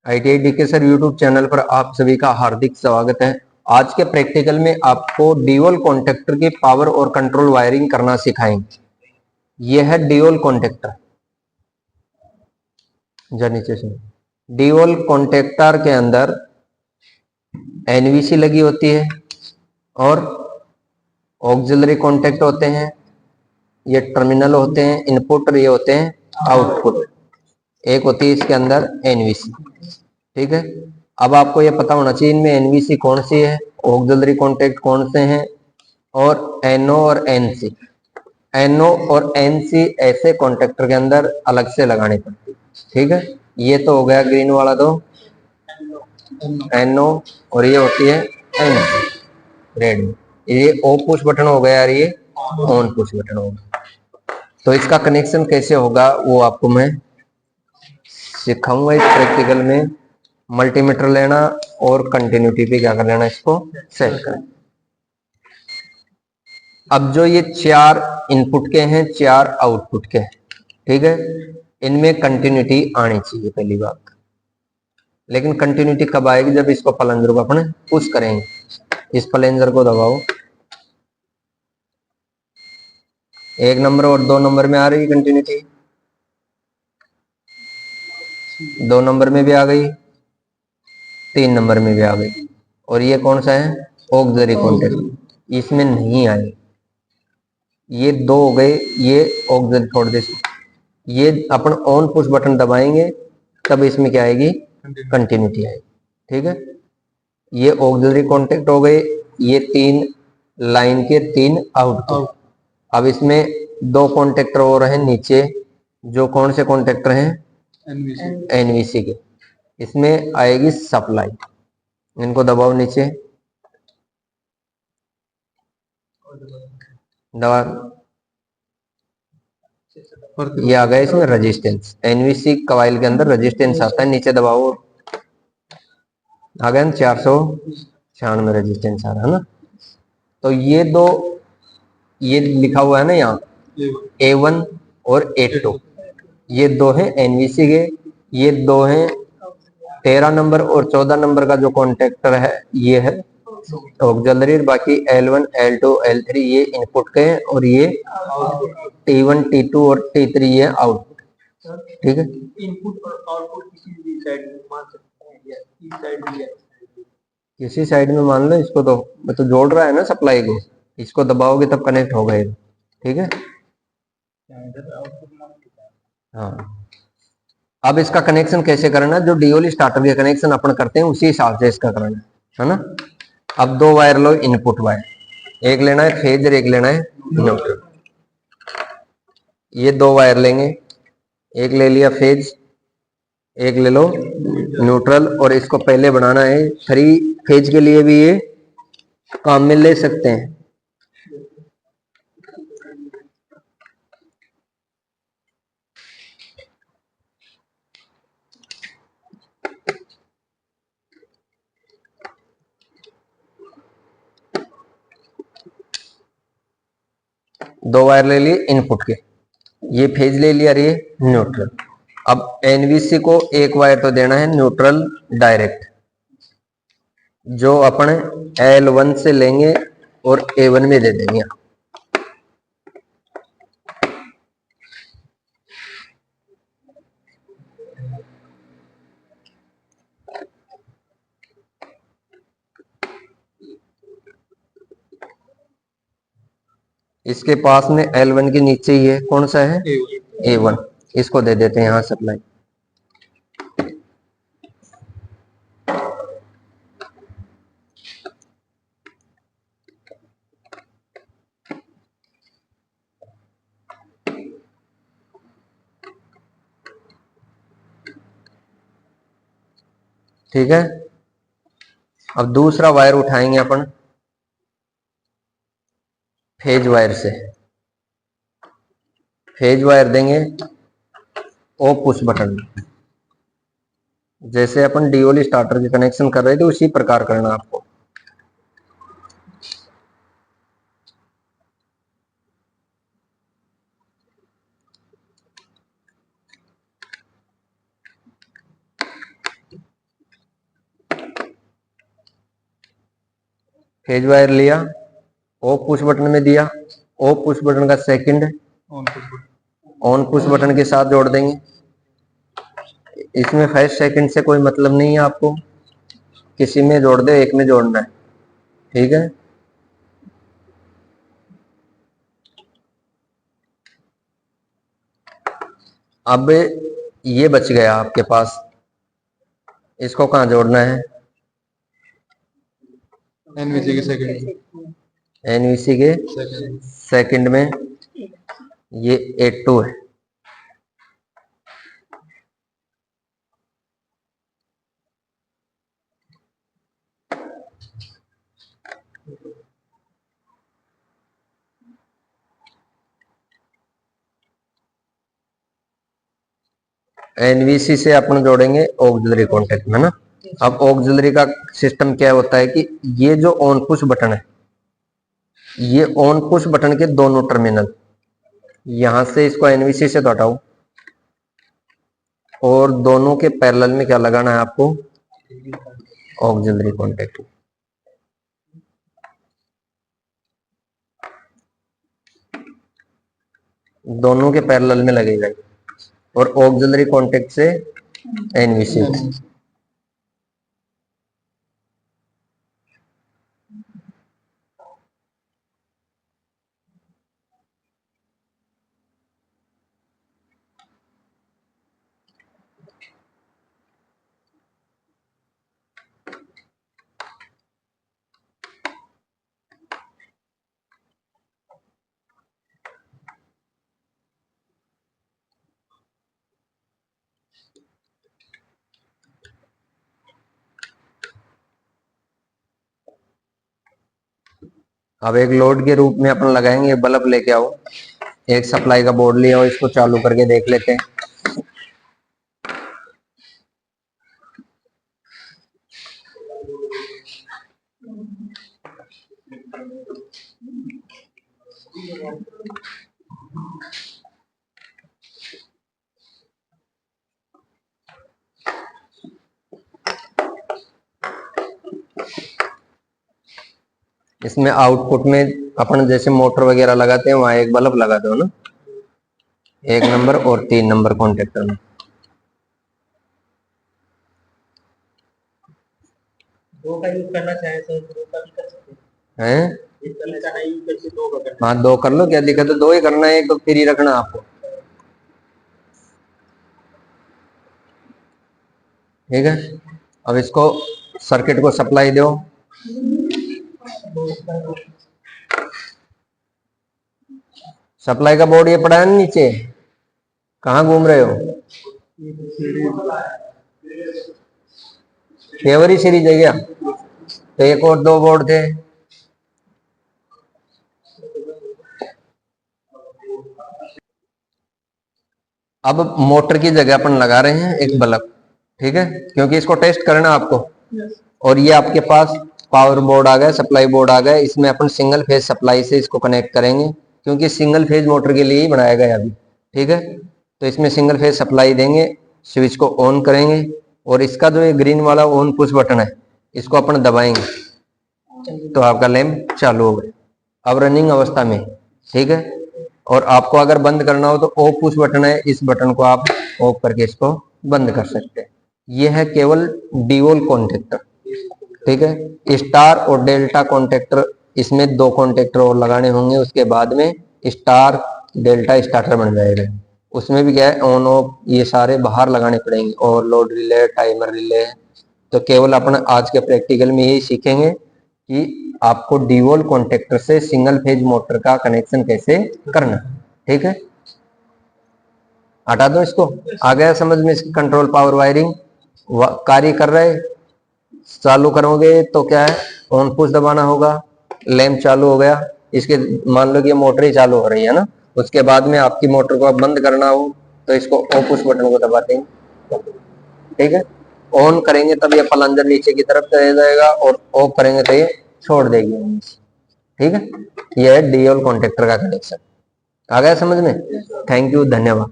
ITI DK sir YouTube channel पर आप सभी का हार्दिक स्वागत है। आज के प्रैक्टिकल में आपको ड्यूल कॉन्टेक्टर की पावर और कंट्रोल वायरिंग करना सिखाएंगे। यह है ड्यूल कॉन्टेक्टर। नीचे से ड्यूल कॉन्टेक्टर के अंदर एनवीसी लगी होती है और ऑक्सिलरी कॉन्टेक्ट होते हैं। ये टर्मिनल होते हैं इनपुट और ये होते हैं आउटपुट। एक होती है इसके अंदर एनवीसी। ठीक है, अब आपको ये पता होना चाहिए इनमें एनवीसी कौन सी है, ऑक्सिलरी कॉन्टेक्ट कौन से हैं, और एनओ और एनसी। एनओ और एनसी ऐसे कॉन्टेक्टर के अंदर अलग से लगाने पड़ते हैं। ठीक है, ये तो हो गया ग्रीन वाला तो एनओ, और ये होती है एनसी रेड में। ये ओ पुश बटन हो गया और ये ऑन पुश बटन होगा। तो इसका कनेक्शन कैसे होगा वो आपको मैं सिखाऊंगा इस प्रैक्टिकल में। मल्टीमीटर लेना और कंटिन्यूटी पे क्या कर लेना, इसको सेट कर। अब जो ये 4 इनपुट के हैं 4 आउटपुट के हैं, ठीक है, इनमें कंटिन्यूटी आनी चाहिए पहली बात। लेकिन कंटिन्यूटी कब आएगी, जब इसको प्लंजर को अपने पुश करेंगे। इस प्लंजर को दबाओ, 1 नंबर और 2 नंबर में आ रही कंटिन्यूटी, 2 नंबर में भी आ गई, 3 नंबर में भी आ गई। और ये कौन सा है, ऑक्सिलरी कॉन्टेक्ट, इसमें नहीं आई। ये 2 हो गए, ये ऑक्सिलरी छोड़ दे। ये अपन ऑन पुश बटन दबाएंगे तब इसमें क्या आएगी, कंटिन्यूटी आएगी। ठीक है, ये ऑक्सिलरी कॉन्टेक्ट हो गए, ये 3 लाइन के 3 आउटपुट। अब इसमें 2 कॉन्टेक्टर और हैं नीचे, जो कौन से कॉन्टेक्टर हैं, एनवीसी के। इसमें आएगी सप्लाई, इनको दबाओ नीचे, दबा, ये आ गया इसमें रेजिस्टेंस। एनवीसी कॉइल के अंदर रेजिस्टेंस आता है, नीचे दबाओ, आ गया 496 रेजिस्टेंस आ रहा है ना। तो ये 2, ये लिखा हुआ है ना यहाँ A1 और A2, ये 2 हैं एनवीसी के। ये 2 हैं 13 नंबर और 14 नंबर का जो कॉन्टेक्टर है ये है ऑक्सिलरी। बाकी L1 L2 L3 ये इनपुट के हैं, और ये T1 T2 और T3 ये आउटपुट। ठीक है, इनपुट और आउटपुट किसी भी साइड में मान सकते हैं, या इस साइड में, किसी साइड में मान लो। इसको तो मैं तो जोड़ रहा है ना सप्लाई को, इसको दबाओगे तब कनेक्ट होगा ये। ठीक है, हाँ। अब इसका कनेक्शन कैसे करना, जो डीओली स्टार्टर के कनेक्शन अपन करते हैं उसी हिसाब से इसका करना है ना। अब 2 वायर लो, इनपुट वायर, एक लेना है फेज और एक लेना है न्यूट्रल। ये 2 वायर लेंगे, एक ले लिया फेज, एक ले लो न्यूट्रल, और इसको पहले बनाना है 3 फेज के लिए भी ये काम में ले सकते हैं। दो वायर ले लिए इनपुट के, ये फेज ले लिया, ये न्यूट्रल। अब एनवीसी को एक वायर तो देना है न्यूट्रल डायरेक्ट, जो अपन L1 से लेंगे और A1 में दे देंगे। इसके पास में L1 के नीचे ही है, कौन सा है, A1, इसको दे देते हैं यहां सप्लाई। ठीक है, अब दूसरा वायर उठाएंगे अपन फेज वायर से, फेज वायर देंगे ओ पुश बटन। जैसे अपन डीओली स्टार्टर के कनेक्शन कर रहे थे उसी प्रकार करना आपको। फेज वायर लिया, ऑफ पुश बटन में दिया, ऑफ पुश बटन का सेकंड ऑन पुश बटन के साथ जोड़ देंगे। इसमें फर्स्ट सेकंड से कोई मतलब नहीं है, आपको किसी में जोड़ दे, एक में जोड़ना है, ठीक है। अब ये बच गया आपके पास, इसको कहाँ जोड़ना है? एनवीसी के सेकंड, एनवीसी के सेकंड में ये A2 है। एनवीसी से अपन जोड़ेंगे ऑक्सिलरी कॉन्टेक्ट में ना। अब ऑक्सिलरी का सिस्टम क्या होता है कि ये जो ऑन पुश बटन है, ये ऑन पुश बटन के दोनों टर्मिनल, यहां से इसको एनवीसी से तो हटाओ और दोनों के पैरेलल में क्या लगाना है आपको? Auxiliary contact. दोनों के पैरेलल में लगेगा और ऑक्सिलरी कॉन्टेक्ट से एनवीसी। अब एक लोड के रूप में अपन लगाएंगे, बल्ब लेके आओ, एक सप्लाई का बोर्ड ले आओ, इसको चालू करके देख लेते हैं। इसमें आउटपुट में अपन जैसे मोटर वगैरह लगाते हैं वहां एक बल्ब लगा दो ना, 1 नंबर और 3 नंबर कॉन्टेक्टर में। दो का यूज करना चाहे तो दो का भी कर सकते हैं। हाँ 2 कर लो, क्या दिक्कत है, 2 ही करना है, एक तो फ्री रखना आपको, ठीक है। अब इसको सर्किट को सप्लाई दो। सप्लाई का बोर्ड ये पड़ा है ना नीचे, कहाँ घूम रहे हो? फेवरी सीरीज है क्या? तो एक और 2 बोर्ड थे। अब मोटर की जगह अपन लगा रहे हैं एक बल्ब, ठीक है, क्योंकि इसको टेस्ट करना आपको। और ये आपके पास पावर बोर्ड आ गया, सप्लाई बोर्ड आ गया, इसमें अपन सिंगल फेज सप्लाई से इसको कनेक्ट करेंगे, क्योंकि सिंगल फेज मोटर के लिए ही बनाया गया अभी, ठीक है। तो इसमें सिंगल फेज सप्लाई देंगे, स्विच को ऑन करेंगे और इसका जो ये ग्रीन वाला ऑन पुश बटन है, इसको अपन दबाएंगे तो आपका लैंप चालू हो गया अब रनिंग अवस्था में, ठीक है। और आपको अगर बंद करना हो तो ऑफ पुश बटन है, इस बटन को आप ऑफ करके इसको बंद कर सकते हैं। यह है केवल ड्यूल कॉन्टेक्टर, ठीक है। स्टार और डेल्टा कॉन्टेक्टर, इसमें 2 कॉन्टेक्टर और लगाने होंगे, उसके बाद में स्टार डेल्टा स्टार्टर बन जाएगा। उसमें भी क्या है, ऑन ऑफ ये सारे बाहर लगाने पड़ेंगे, और लोड रिले, टाइमर रिले। तो केवल अपन आज के प्रैक्टिकल में यही सीखेंगे कि आपको ड्यूल कॉन्टेक्टर से सिंगल फेज मोटर का कनेक्शन कैसे करना, ठीक है। हटा दो इसको, आ गया समझ में? इसकी कंट्रोल पावर वायरिंग कार्य कर रहे। चालू करोगे तो क्या है, ऑन पुश दबाना होगा, लैंप चालू हो गया। इसके मान लो कि ये मोटर ही चालू हो रही है ना, उसके बाद में आपकी मोटर को बंद करना हो तो इसको ऑफ पुश बटन को दबाते हैं, ठीक है। ऑन करेंगे तब ये प्लंजर नीचे की तरफ चले जाएगा और ऑफ करेंगे तो ये छोड़ देगी, ठीक है। ये है ड्यूल कॉन्टेक्टर का कनेक्शन। आ गया समझ में? थैंक यू, धन्यवाद।